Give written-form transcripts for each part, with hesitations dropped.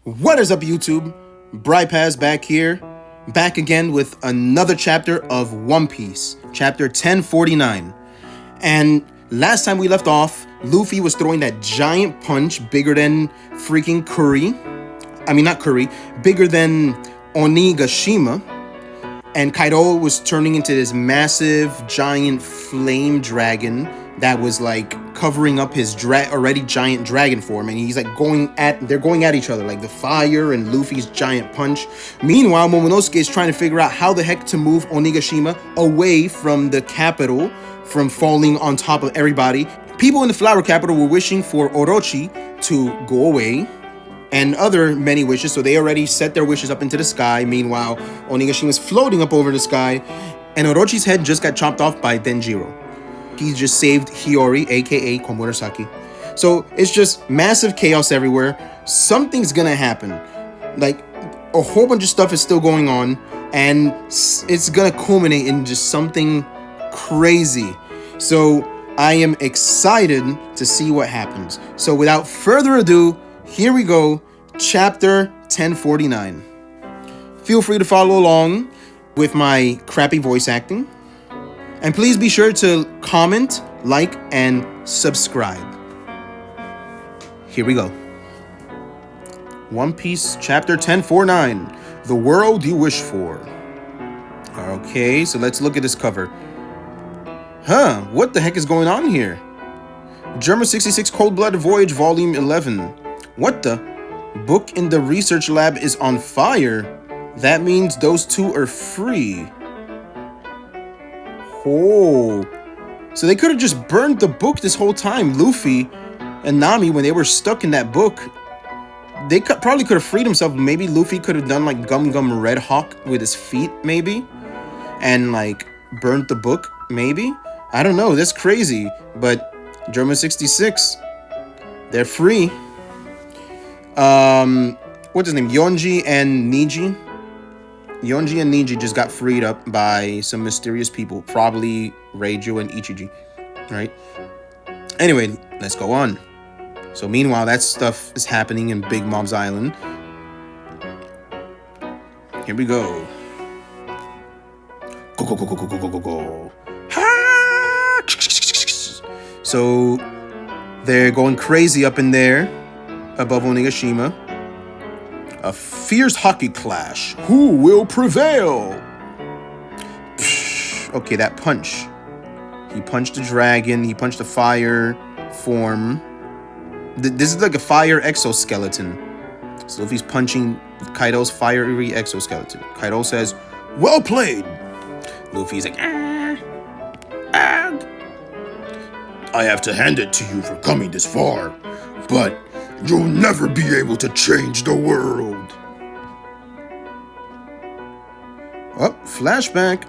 What is up, YouTube? Brypaz back here, back again with another chapter of One Piece, chapter 1049. And last time we left off, Luffy was throwing that giant punch bigger than freaking Curry. I mean, not Curry, bigger than Onigashima. And Kaido was turning into this massive, giant flame dragon that was like covering up his already giant dragon form, and he's like they're going at each other, like the fire and Luffy's giant punch. Meanwhile, Momonosuke is trying to figure out how the heck to move Onigashima away from the capital, from falling on top of everybody. People in the Flower Capital were wishing for Orochi to go away, and other many wishes, so they already set their wishes up into the sky. Meanwhile, Onigashima is floating up over the sky, and Orochi's head just got chopped off by Denjiro. He just saved Hiyori, aka Komurasaki. So it's just massive chaos everywhere. Something's gonna happen. Like, a whole bunch of stuff is still going on, and it's gonna culminate in just something crazy. So I am excited to see what happens. So without further ado, here we go, chapter 1049. Feel free to follow along with my crappy voice acting. And please be sure to comment, like, and subscribe. Here we go. One Piece chapter 1049. The World You Wish For. Okay, so let's look at this cover. What the heck is going on here? Germa 66 Cold-Blooded Voyage Volume 11. What the? Book in the research lab is on fire. That means those two are free. Oh, so they could have just burned the book this whole time. Luffy and Nami, when they were stuck in that book, they probably could have freed himself. Maybe Luffy could have done like Gum Gum Red Hawk with his feet, maybe, and like burnt the book, maybe. I don't know. That's crazy. But Germa 66, they're free. What's his name? Yonji and Niji. Yonji and Niji just got freed up by some mysterious people, probably Reijo and Ichiji, right? Anyway, let's go on. So meanwhile, that stuff is happening in Big Mom's Island. Here we go. Go, go, go, go, go, go, go, go, go. Ha! So they're going crazy up in there above Onigashima. A fierce hockey clash. Who will prevail? Okay, that punch. He punched the dragon. He punched the fire form. This is like a fire exoskeleton. So Luffy's punching Kaido's fiery exoskeleton. Kaido says, "Well played." Luffy's like, "Ah, ah." I have to hand it to you for coming this far, but you'll never be able to change the world. Oh, flashback.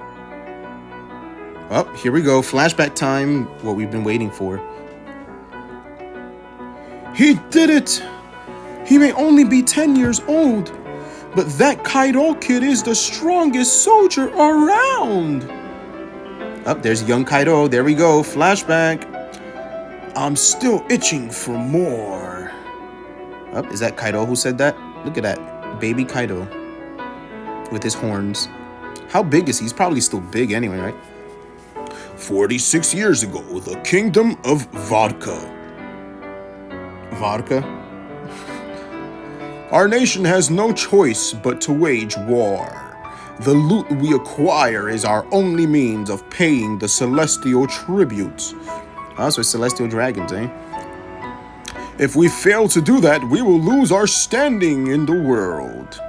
Oh, here we go. Flashback time. What we've been waiting for. He did it! He may only be 10 years old, but that Kaido kid is the strongest soldier around. Oh, there's young Kaido. There we go. Flashback. I'm still itching for more. Oh, is that Kaido who said that? Look at that. Baby Kaido. With his horns. How big is he? He's probably still big anyway, right? 46 years ago, the kingdom of Vodka. Vodka? Our nation has no choice but to wage war. The loot we acquire is our only means of paying the celestial tributes. Oh, so it's celestial dragons, eh? If we fail to do that, we will lose our standing in the world.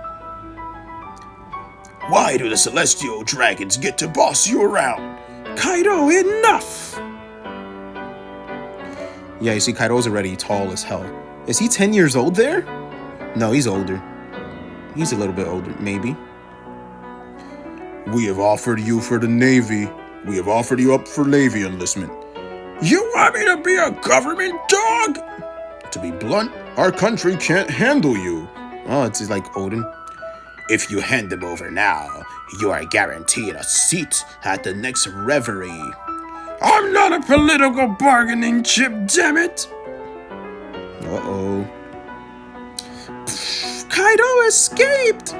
Why do the celestial dragons get to boss you around? Kaido, enough! Yeah, you see, Kaido's already tall as hell. Is he 10 years old there? No, he's older. He's a little bit older, maybe. We have offered you for the Navy. We have offered you up for Navy enlistment. You want me to be a government dog? To be blunt, our country can't handle you. Oh, it's like Odin. If you hand them over now, you are guaranteed a seat at the next reverie. I'm not a political bargaining chip, damn it! Uh-oh. Kaido escaped!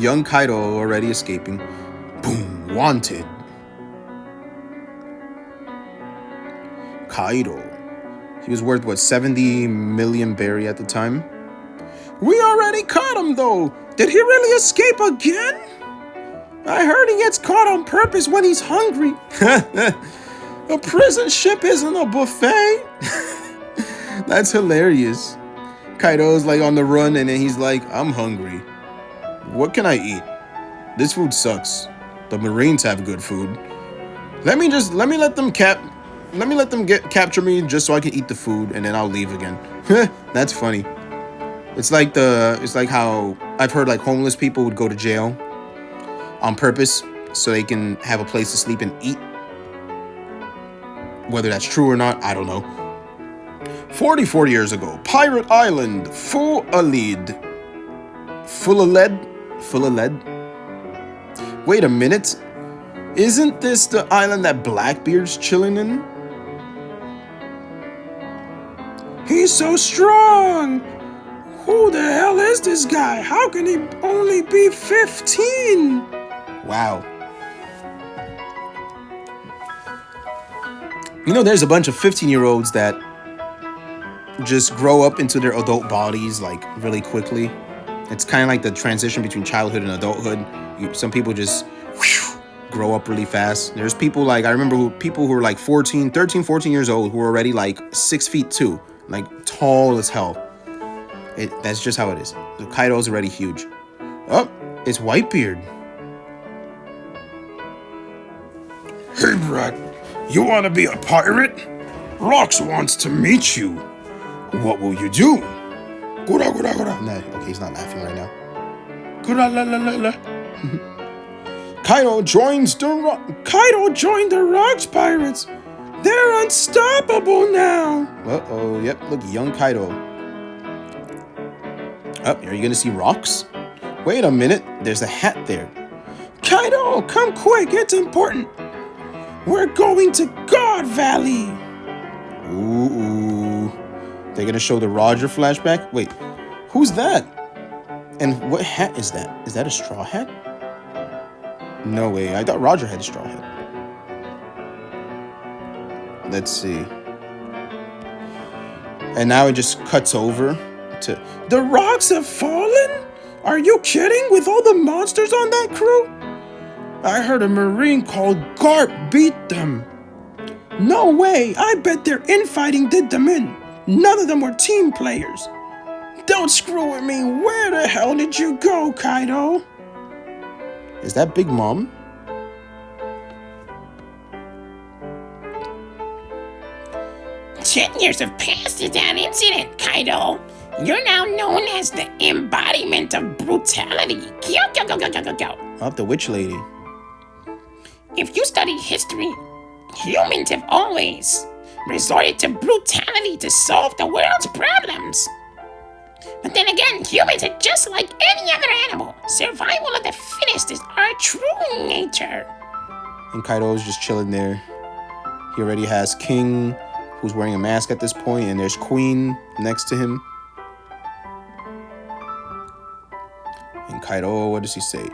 Young Kaido already escaping. Boom, wanted. Kaido. He was worth, what, 70 million berry at the time? We already caught him, though. Did he really escape again? I heard he gets caught on purpose when he's hungry. A prison ship isn't a buffet. That's hilarious. Kaido's like on the run and then he's like, I'm hungry. What can I eat? This food sucks. The Marines have good food. Let me let them capture me just so I can eat the food and then I'll leave again. That's funny. It's like how I've heard like homeless people would go to jail on purpose so they can have a place to sleep and eat. Whether that's true or not, I don't know. 44 years ago, Pirate Island, full of lead. Full of lead? Wait a minute. Isn't this the island that Blackbeard's chilling in? He's so strong! Who the hell is this guy? How can he only be 15? Wow. You know, there's a bunch of 15-year-olds that just grow up into their adult bodies like really quickly. It's kind of like the transition between childhood and adulthood. Some people just grow up really fast. There's people like, I remember people who were like 13, 14 years old who were already like 6'2", like tall as hell. That's just how it is. So Kaido's already huge. Oh, it's Whitebeard. Hey, Brat, you want to be a pirate? Rox wants to meet you. What will you do? Gura. No, okay, he's not laughing right now. Gura la la la la. Kaido joined the Rocks Pirates. They're unstoppable now. Uh-oh, yep, look, young Kaido. Oh, are you gonna see rocks? Wait a minute, there's a hat there. Kaido, come quick, it's important. We're going to God Valley. Ooh. They're gonna show the Roger flashback? Wait, who's that? And what hat is that? Is that a straw hat? No way, I thought Roger had a straw hat. Let's see. And now it just cuts over to... The rocks have fallen? Are you kidding? With all the monsters on that crew? I heard a Marine called Garp beat them. No way, I bet their infighting did them in. None of them were team players. Don't screw with me. Where the hell did you go, Kaido? Is that Big Mom? Years have passed since that incident, Kaido. You're now known as the embodiment of brutality. Go. Of the witch lady. If you study history, humans have always resorted to brutality to solve the world's problems. But then again, humans are just like any other animal. Survival of the fittest is our true nature. And Kaido's just chilling there. He already has King, who's wearing a mask at this point, and there's Queen next to him. And Kaido, what does he say?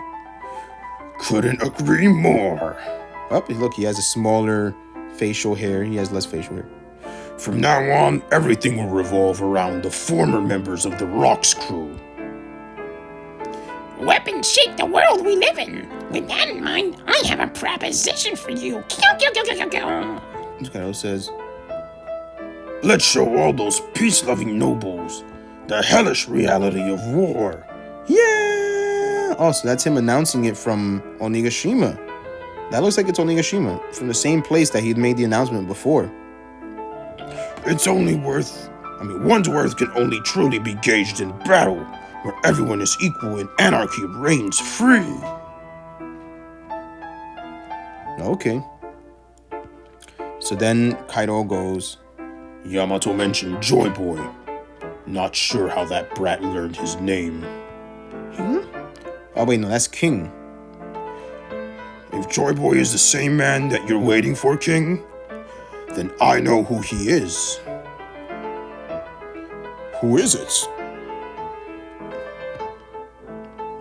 Couldn't agree more. Oh, look, he has a smaller facial hair. He has less facial hair. From now on, everything will revolve around the former members of the Rocks crew. Weapons shape the world we live in. With that in mind, I have a proposition for you. Kaido says, Let's show all those peace-loving nobles the hellish reality of war. Yeah! Oh, so that's him announcing it from Onigashima. That looks like it's Onigashima, from the same place that he'd made the announcement before. One's worth can only truly be gauged in battle, where everyone is equal and anarchy reigns free. Okay. So then Kaido goes, Yamato mentioned Joy Boy. Not sure how that brat learned his name. Oh wait, no, that's King. If Joy Boy is the same man that you're waiting for, King, then I know who he is. Who is it?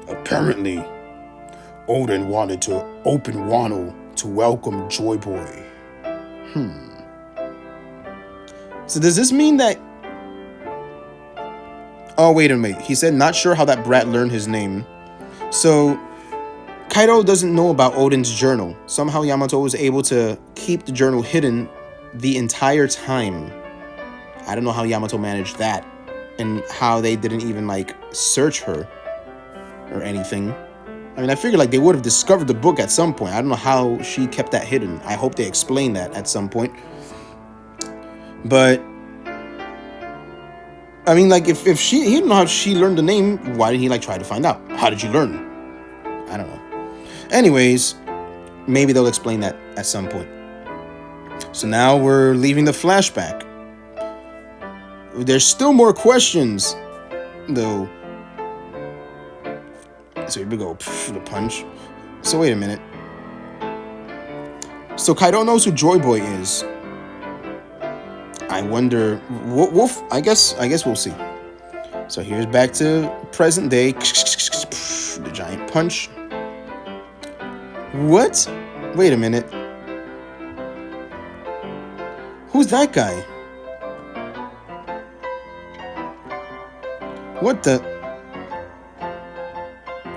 Apparently, Odin wanted to open Wano to welcome Joy Boy. So does this mean that... Oh, wait a minute. He said not sure how that brat learned his name. So Kaido doesn't know about Odin's journal. Somehow Yamato was able to keep the journal hidden the entire time. I don't know how Yamato managed that, and how they didn't even like search her or anything. I mean, I figured like they would have discovered the book at some point. I don't know how she kept that hidden. I hope they explain that at some point. But I mean, like, if he didn't know how she learned the name, why didn't he like try to find out? How did you learn? I don't know. Anyways, maybe they'll explain that at some point. So now we're leaving the flashback. There's still more questions, though. So here we go. The punch. So wait a minute. So Kaido knows who Joy Boy is. I wonder. I guess we'll see. So here's back to present day. The giant punch. What? Wait a minute. Who's that guy? What the?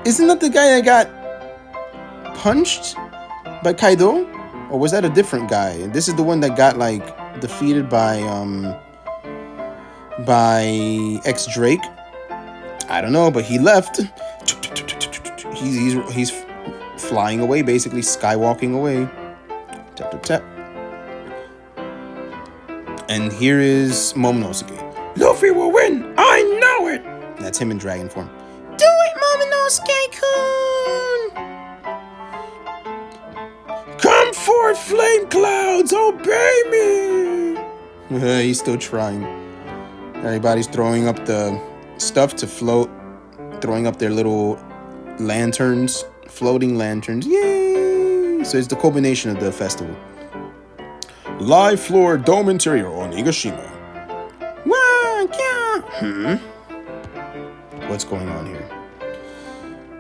Isn't that the guy that got punched by Kaido? Or was that a different guy? This is the one that got like defeated by X Drake. I don't know, but he left. He's flying away, basically skywalking away. Tap tap tap. And here is Momonosuke. Luffy will win! I know it! That's him in dragon form. Do it, Momonosuke-kun! Come forth, flame clouds! Obey me! He's still trying. Everybody's throwing up the stuff to float. Throwing up their little lanterns. Floating lanterns. Yay! So it's the culmination of the festival. Live floor dome interior on Onigashima. What's going on here?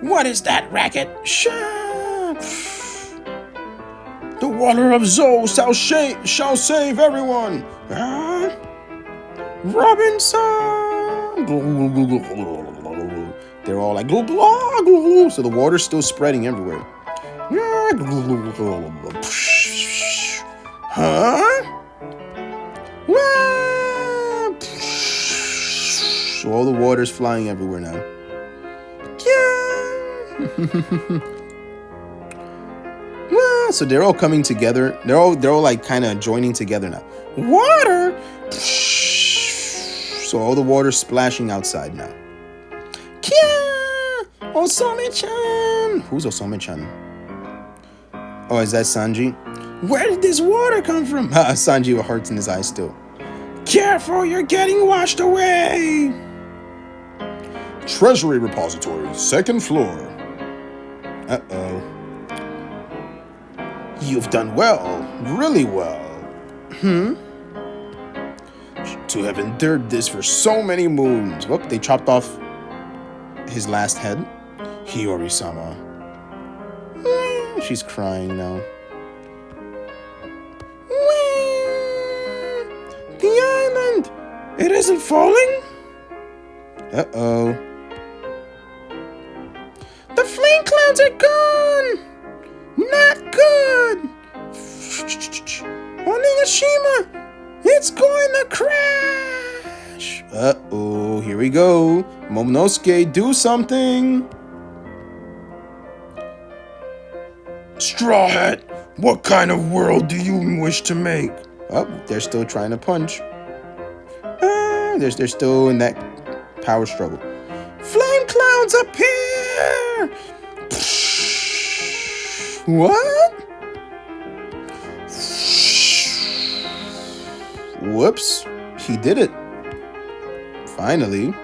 What is that racket? Shut. The water of Zou shall save everyone. Robinson. They're all like, blah, blah. So the water's still spreading everywhere. Huh? So all the water's flying everywhere now. So they're all coming together. They're all like kind of joining together now. Water. So all the water's splashing outside now. Osome-chan. Who's Osome-chan? Oh, is that Sanji? Where did this water come from? Sanji with hearts in his eyes still. Careful, you're getting washed away. Treasury repository, 2nd floor. Uh-oh. You've done well. Really well. To have endured this for so many moons. Look, they chopped off his last head. Hiyori-sama. She's crying now. The island! It isn't falling? Uh-oh. The flame clouds are gone! Not good! Onigashima! It's going to crash! Uh-oh, here we go. Momonosuke, do something! Straw Hat, what kind of world do you wish to make? Oh, they're still trying to punch. They're still in that power struggle. Flame clouds appear! What? Whoops. He did it. Finally.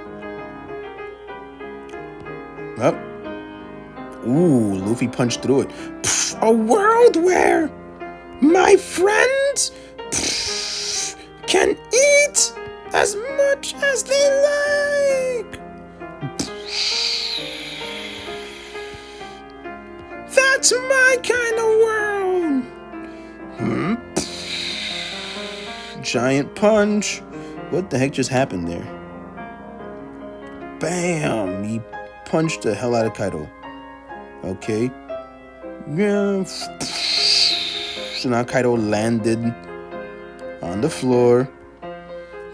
Up. Ooh, Luffy punched through it. A world where my friends can eat as much as they like. That's my kind of world. Giant punch. What the heck just happened there? Bam! He punched the hell out of Kaido. Okay. Yeah. So now Kaido landed on the floor.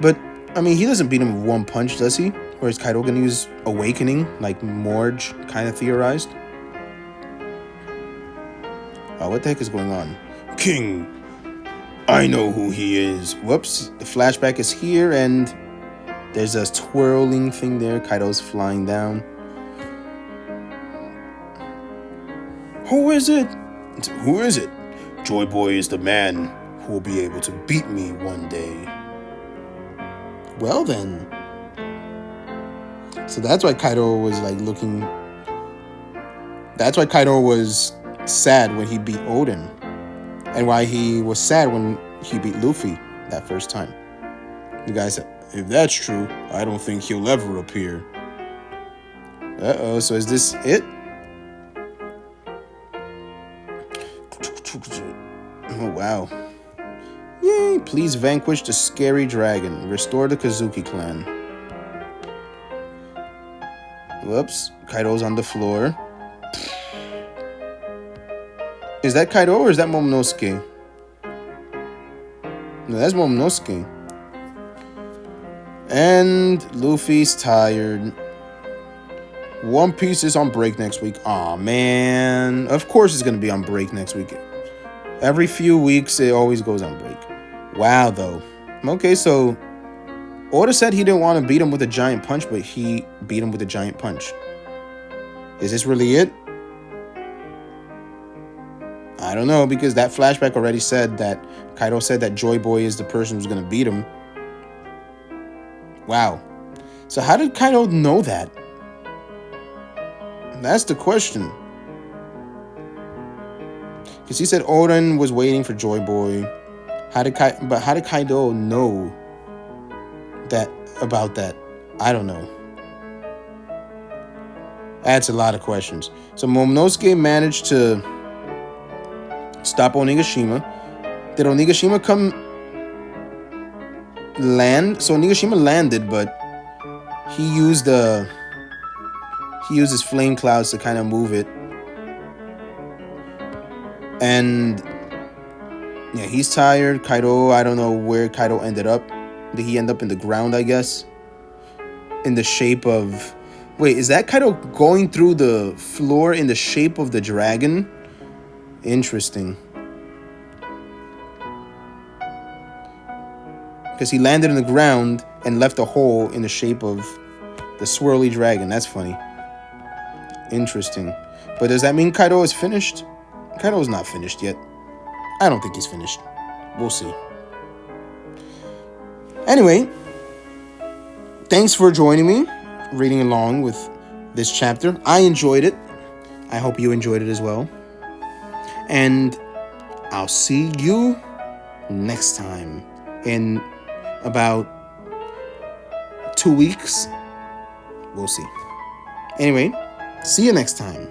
But, I mean, he doesn't beat him with one punch, does he? Or is Kaido gonna use Awakening, like Morge kind of theorized? Oh, what the heck is going on? King, I know who he is. Whoops, the flashback is here, and there's a twirling thing there. Kaido's flying down. Who is it? Who is it? Joy Boy is the man who will be able to beat me one day. Well then. So that's why Kaido was like looking... That's why Kaido was sad when he beat Oden. And why he was sad when he beat Luffy that first time. The guy said, If that's true, I don't think he'll ever appear. uh-oh, so is this it? Oh, wow. Yay, please vanquish the scary dragon. Restore the Kozuki clan. Whoops, Kaido's on the floor. Is that Kaido or is that Momonosuke? No, that's Momonosuke. And Luffy's tired. One Piece is on break next week. Aw, man. Of course it's going to be on break next week. Every few weeks, it always goes on break. Wow, though. Okay, so Oda said he didn't want to beat him with a giant punch, but he beat him with a giant punch. Is this really it? I don't know, because that flashback already said that Kaido said that Joy Boy is the person who's going to beat him. Wow. So how did Kaido know that? That's the question. Because he said Oden was waiting for Joy Boy. How did Kaido know that about that? I don't know. That's a lot of questions. So Momonosuke managed to stop Onigashima. Did Onigashima come land? So Onigashima landed, but he used his flame clouds to kind of move it. And yeah, he's tired. Kaido, I don't know where Kaido ended up. Did he end up in the ground, I guess? In the shape of... Wait, is that Kaido going through the floor in the shape of the dragon? Interesting. Because he landed in the ground and left a hole in the shape of the swirly dragon. That's funny. Interesting. But does that mean Kaido is finished? Kaido is not finished yet. I don't think he's finished. We'll see. Anyway, thanks for joining me, reading along with this chapter. I enjoyed it. I hope you enjoyed it as well. And I'll see you next time in about 2 weeks. We'll see. Anyway, see you next time.